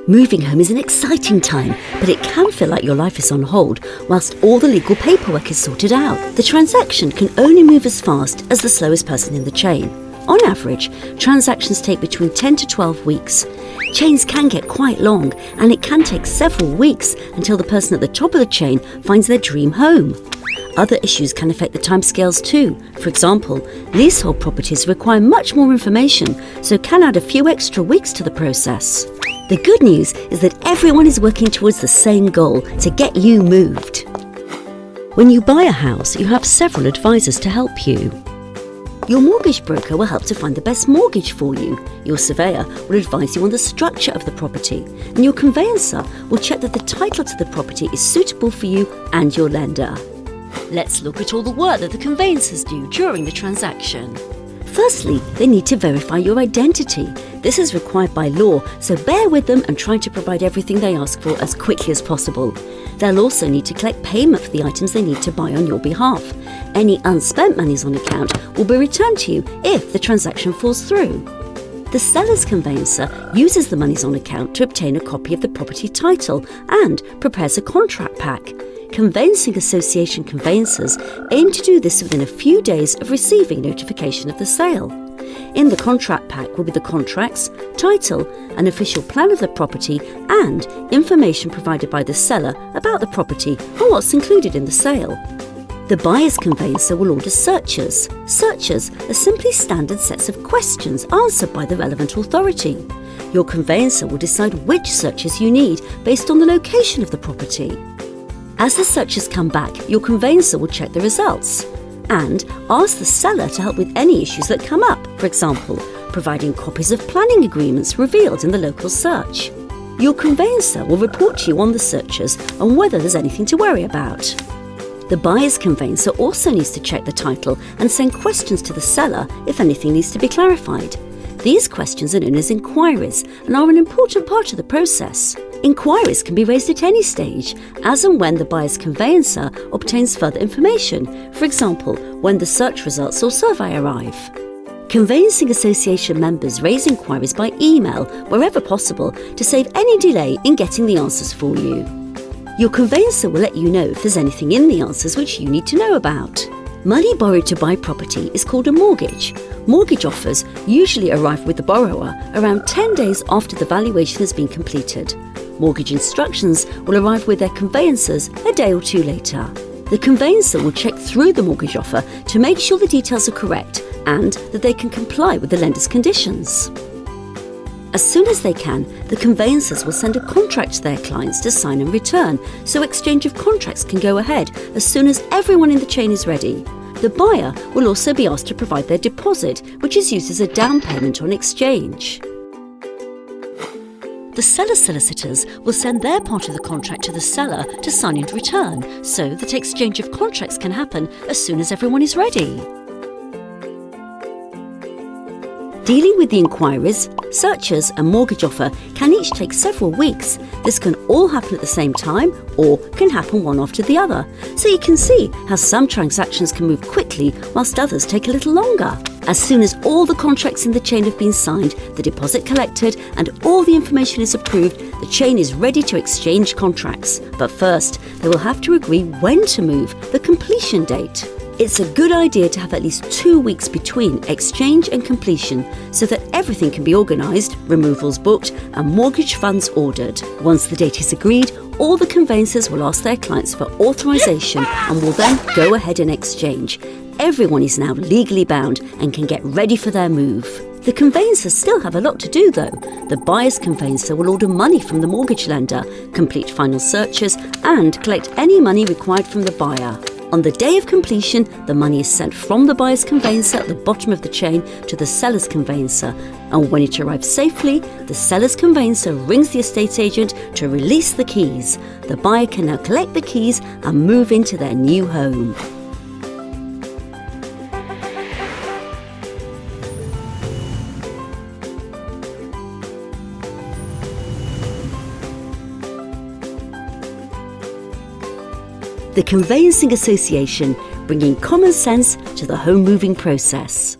Moving home is an exciting time, but it can feel like your life is on hold whilst all the legal paperwork is sorted out. The transaction can only move as fast as the slowest person in the chain. On average, transactions take between 10 to 12 weeks. Chains can get quite long, and it can take several weeks until the person at the top of the chain finds their dream home. Other issues can affect the timescales too. For example, leasehold properties require much more information, so can add a few extra weeks to the process. The good news is that everyone is working towards the same goal, to get you moved. When you buy a house, you have several advisors to help you. Your mortgage broker will help to find the best mortgage for you. Your surveyor will advise you on the structure of the property, and your conveyancer will check that the title to the property is suitable for you and your lender. Let's look at all the work that the conveyancers do during the transaction. Firstly, they need to verify your identity. This is required by law, so bear with them and try to provide everything they ask for as quickly as possible. They'll also need to collect payment for the items they need to buy on your behalf. Any unspent monies on account will be returned to you if the transaction falls through. The seller's conveyancer uses the monies on account to obtain a copy of the property title and prepares a contract pack. Conveyancing Association conveyancers aim to do this within a few days of receiving notification of the sale. In the contract pack will be the contracts, title, an official plan of the property, and information provided by the seller about the property and what's included in the sale. The buyer's conveyancer will order searches. Searches are simply standard sets of questions answered by the relevant authority. Your conveyancer will decide which searches you need based on the location of the property. As the searches come back, your conveyancer will check the results and ask the seller to help with any issues that come up, for example, providing copies of planning agreements revealed in the local search. Your conveyancer will report to you on the searches and whether there's anything to worry about. The buyer's conveyancer also needs to check the title and send questions to the seller if anything needs to be clarified. These questions are known as inquiries and are an important part of the process. Inquiries can be raised at any stage, as and when the buyer's conveyancer obtains further information, for example, when the search results or survey arrive. Conveyancing Association members raise inquiries by email wherever possible to save any delay in getting the answers for you. Your conveyancer will let you know if there's anything in the answers which you need to know about. Money borrowed to buy property is called a mortgage. Mortgage offers usually arrive with the borrower around 10 days after the valuation has been completed. Mortgage instructions will arrive with their conveyancers a day or two later. The conveyancer will check through the mortgage offer to make sure the details are correct and that they can comply with the lender's conditions. As soon as they can, the conveyancers will send a contract to their clients to sign and return, so exchange of contracts can go ahead as soon as everyone in the chain is ready. The buyer will also be asked to provide their deposit, which is used as a down payment on exchange. The seller's solicitors will send their part of the contract to the seller to sign and return, so that exchange of contracts can happen as soon as everyone is ready. Dealing with the inquiries, searches and mortgage offer can each take several weeks. This can all happen at the same time or can happen one after the other. So you can see how some transactions can move quickly whilst others take a little longer. As soon as all the contracts in the chain have been signed, the deposit collected and all the information is approved, the chain is ready to exchange contracts. But first, they will have to agree when to move, the completion date. It's a good idea to have at least 2 weeks between exchange and completion so that everything can be organised, removals booked and mortgage funds ordered. Once the date is agreed, all the conveyancers will ask their clients for authorisation and will then go ahead and exchange. Everyone is now legally bound and can get ready for their move. The conveyancers still have a lot to do though. The buyer's conveyancer will order money from the mortgage lender, complete final searches and collect any money required from the buyer. On the day of completion, the money is sent from the buyer's conveyancer at the bottom of the chain to the seller's conveyancer, and when it arrives safely, the seller's conveyancer rings the estate agent to release the keys. The buyer can now collect the keys and move into their new home. The Conveyancing Association, bringing common sense to the home moving process.